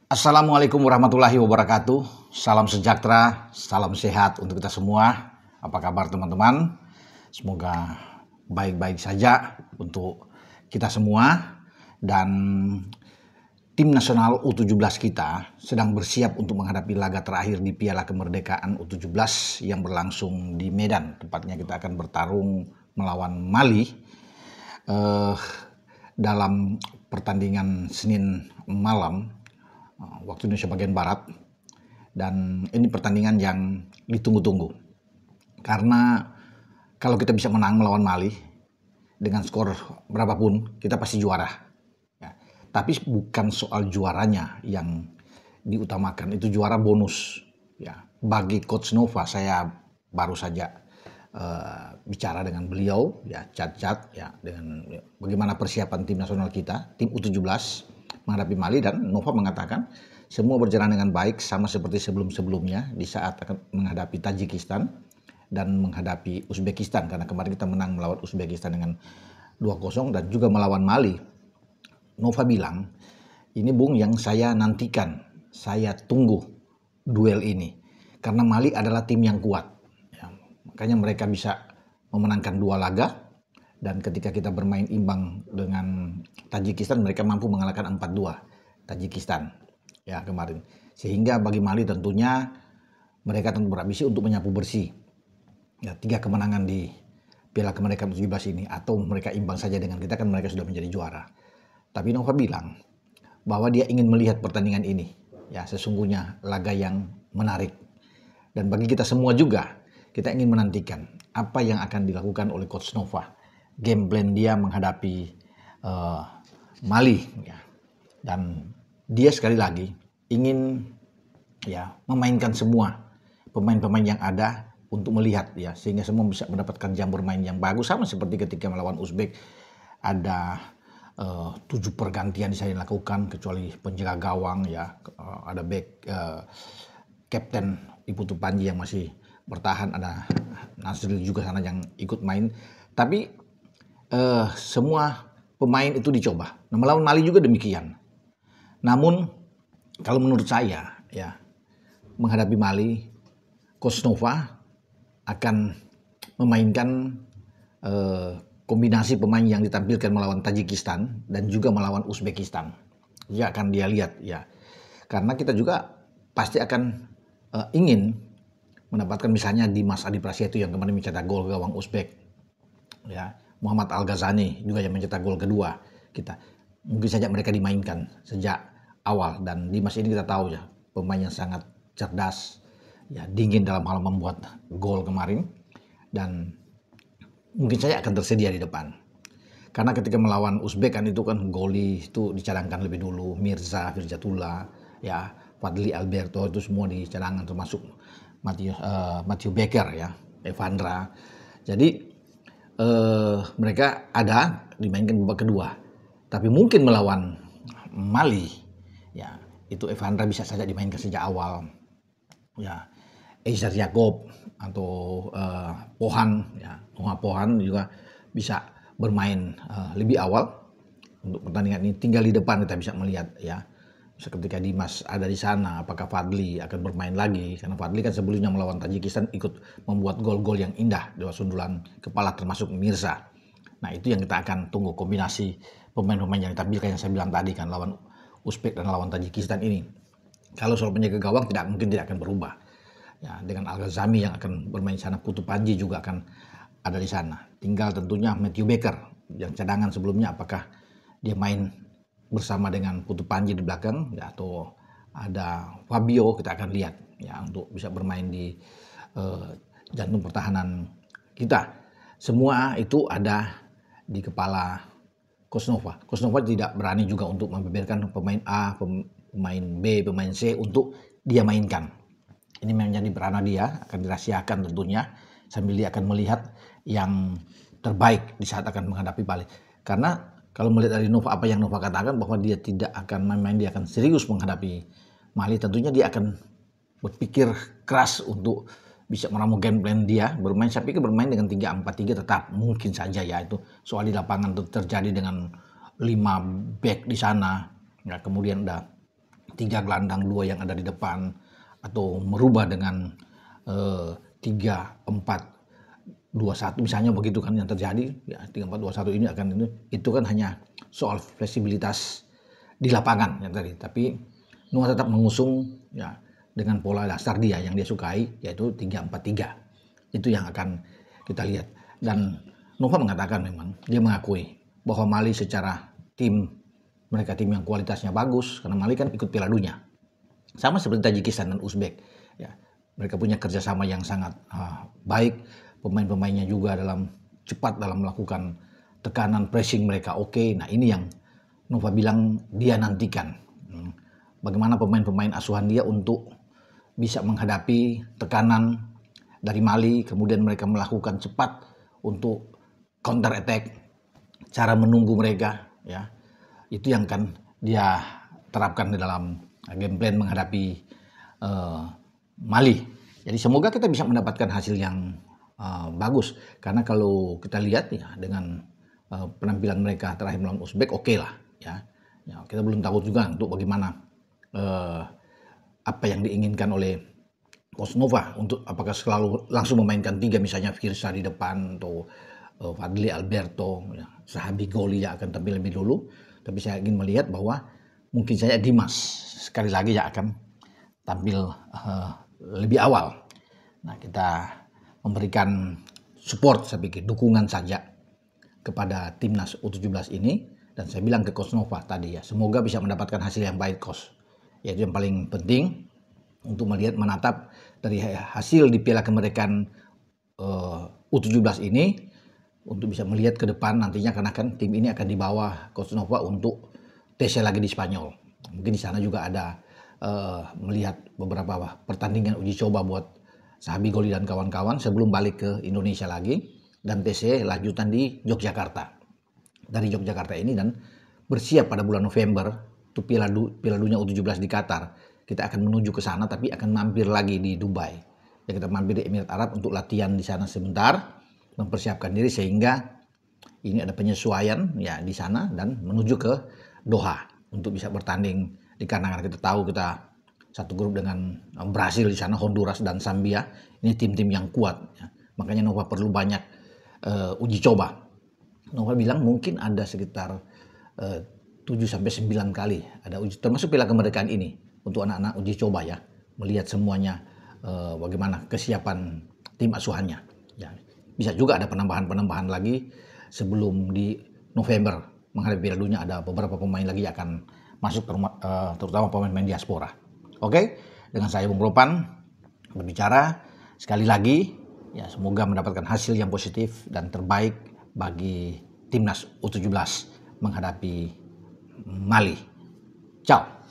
Assalamualaikum warahmatullahi wabarakatuh. Salam sejahtera, salam sehat untuk kita semua. Apa kabar teman-teman? Semoga baik-baik saja untuk kita semua. Dan tim nasional U17 kita sedang bersiap untuk menghadapi laga terakhir di Piala Kemerdekaan U17 yang berlangsung di Medan. Tepatnya kita akan bertarung melawan Mali dalam pertandingan Senin malam waktu Indonesia bagian Barat. Dan ini pertandingan yang ditunggu-tunggu, karena kalau kita bisa menang melawan Mali dengan skor berapapun, kita pasti juara ya. Tapi bukan soal juaranya yang diutamakan, itu juara bonus ya. Bagi Coach Nova, saya baru saja bicara dengan beliau ya, chat ya, dengan bagaimana persiapan tim nasional kita, tim U17 menghadapi Mali. Dan Nova mengatakan semua berjalan dengan baik, sama seperti sebelum-sebelumnya di saat akan menghadapi Tajikistan dan menghadapi Uzbekistan, karena kemarin kita menang melawan Uzbekistan dengan 2-0 dan juga melawan Mali. Nova bilang, ini Bung yang saya nantikan, saya tunggu duel ini, karena Mali adalah tim yang kuat ya. Makanya mereka bisa memenangkan 2 laga. Dan ketika kita bermain imbang dengan Tajikistan, mereka mampu mengalahkan 4-2 Tajikistan ya kemarin. Sehingga bagi Mali tentunya mereka tentu berambisi untuk menyapu bersih ya 3 kemenangan di Piala Kemerdekaan U17 ini, atau mereka imbang saja dengan kita, kan mereka sudah menjadi juara. Tapi Nova bilang bahwa dia ingin melihat pertandingan ini ya, sesungguhnya laga yang menarik. Dan bagi kita semua juga, kita ingin menantikan apa yang akan dilakukan oleh Coach Nova, game plan dia menghadapi Mali ya. Dan dia sekali lagi ingin ya memainkan semua pemain-pemain yang ada untuk melihat ya, sehingga semua bisa mendapatkan jam bermain yang bagus, sama seperti ketika melawan Uzbek. Ada 7 pergantian bisa dilakukan kecuali penjaga gawang ya, ada back kapten Iputu Panji yang masih bertahan, ada Nasril juga sana yang ikut main. Tapi semua pemain itu dicoba. Nah, melawan Mali juga demikian. Namun kalau menurut saya ya, menghadapi Mali, Coach Nova akan memainkan kombinasi pemain yang ditampilkan melawan Tajikistan dan juga melawan Uzbekistan. Ya akan dia lihat ya. Karena kita juga pasti akan ingin mendapatkan misalnya Dimas Adi Prasetyo yang kemarin mencetak gol gawang Uzbek ya. Muhammad Al-Ghazani juga yang mencetak gol kedua kita. Mungkin saja mereka dimainkan sejak awal. Dan Dimas ini kita tahu ya, pemain yang sangat cerdas ya, dingin dalam hal membuat gol kemarin. Dan mungkin saja akan tersedia di depan. Karena ketika melawan Uzbek kan itu kan goli itu dicadangkan lebih dulu. Mirza, Firzatullah ya, Fadli Alberto itu semua dicadangkan, termasuk Matthew Becker ya, Evandra. Jadi mereka ada dimainkan babak kedua. Tapi mungkin melawan Mali ya, itu Evandra bisa saja dimainkan sejak awal ya. Eizer Yacob atau Pohan ya, Noah Pohan juga bisa bermain lebih awal untuk pertandingan ini. Tinggal di depan kita bisa melihat ya, ketika Dimas ada di sana, apakah Fadli akan bermain lagi? Karena Fadli kan sebelumnya melawan Tajikistan ikut membuat gol-gol yang indah lewat sundulan kepala, termasuk Mirza. Nah itu yang kita akan tunggu, kombinasi pemain-pemain yang ditampilkan yang saya bilang tadi kan, lawan Uzbek dan lawan Tajikistan ini. Kalau soal penjaga gawang mungkin tidak akan berubah ya, dengan Al-Ghazami yang akan bermain di sana. Putu Panji juga akan ada di sana. Tinggal tentunya Matthew Becker yang cadangan sebelumnya, apakah dia main bersama dengan Putu Panji di belakang ya, atau ada Fabio, kita akan lihat ya, untuk bisa bermain di jantung pertahanan kita. Semua itu ada di kepala Coach Nova. Coach Nova tidak berani juga untuk membeberkan pemain A, pemain B, pemain C untuk dia mainkan. Ini menjadi berana dia, akan dirahasiakan tentunya, sambil dia akan melihat yang terbaik di saat akan menghadapi Bali. Karena kalau melihat dari Nova, apa yang Nova katakan bahwa dia tidak akan main-main, dia akan serius menghadapi Mali. Tentunya dia akan berpikir keras untuk bisa meramu game plan dia bermain. Saya pikir bermain dengan 3-4-3 tetap mungkin saja ya, itu soal di lapangan terjadi dengan 5 back di sana ya, kemudian ada 3 gelandang 2 yang ada di depan, atau merubah dengan 3-4-2-1 misalnya begitu kan yang terjadi ya. 3-4-2-1 ini itu kan hanya soal fleksibilitas di lapangan yang tadi, tapi Noah tetap mengusung ya dengan pola dasar yang dia sukai, yaitu 3-4-3. Itu yang akan kita lihat. Dan Nova mengatakan, memang dia mengakui bahwa Mali secara tim yang kualitasnya bagus, karena Mali kan ikut Piala Dunia sama seperti Tajikistan dan Uzbek ya. Mereka punya kerjasama yang sangat baik. Pemain-pemainnya juga cepat dalam melakukan tekanan, pressing mereka oke. Nah, ini yang Nova bilang dia nantikan. Bagaimana pemain-pemain asuhan dia untuk bisa menghadapi tekanan dari Mali, kemudian mereka melakukan cepat untuk counter attack, cara menunggu mereka ya. Itu yang kan dia terapkan di dalam game plan menghadapi Mali. Jadi semoga kita bisa mendapatkan hasil yang bagus, karena kalau kita lihat ya dengan penampilan mereka terakhir melawan Uzbek oke lah ya. Ya, kita belum tahu juga untuk bagaimana apa yang diinginkan oleh Coach Nova, untuk apakah selalu langsung memainkan 3 misalnya Firsa di depan atau Fadli Alberto ya, Sahabi Goli yang akan tampil lebih dulu. Tapi saya ingin melihat bahwa mungkin saja Dimas sekali lagi ya akan tampil lebih awal. Nah, kita memberikan support, saya pikir dukungan saja kepada timnas U17 ini. Dan saya bilang ke Coach Nova tadi ya, semoga bisa mendapatkan hasil yang baik, Coach. Yaitu yang paling penting untuk melihat, menatap dari hasil di Piala Kemerdekaan U17 ini, untuk bisa melihat ke depan nantinya, karena kan tim ini akan dibawa Coach Nova untuk tes lagi di Spanyol. Mungkin di sana juga ada melihat beberapa pertandingan uji coba buat Sahabi Goli dan kawan-kawan sebelum balik ke Indonesia lagi, dan TC lanjutan di Yogyakarta. Dari Yogyakarta ini dan bersiap pada bulan November untuk Piala Dunia U17 di Qatar. Kita akan menuju ke sana, tapi akan mampir lagi di Dubai. Ya, kita mampir di Emirat Arab untuk latihan di sana sebentar, mempersiapkan diri sehingga ini ada penyesuaian ya di sana, dan menuju ke Doha untuk bisa bertanding di kandang. Kita tahu kita satu grup dengan Brasil di sana, Honduras dan Zambia. Ini tim-tim yang kuat ya. Makanya Nova perlu banyak uji coba. Nova bilang mungkin ada sekitar 7-9 kali ada uji, termasuk Piala Kemerdekaan ini, untuk anak-anak uji coba ya, melihat semuanya bagaimana kesiapan tim asuhannya ya. Bisa juga ada penambahan lagi sebelum di November menghadapi Piala Dunia, ada beberapa pemain lagi akan masuk, terutama pemain-pemain diaspora. Oke, dengan saya Bung Ropan berbicara sekali lagi ya, semoga mendapatkan hasil yang positif dan terbaik bagi timnas U17 menghadapi Mali. Ciao.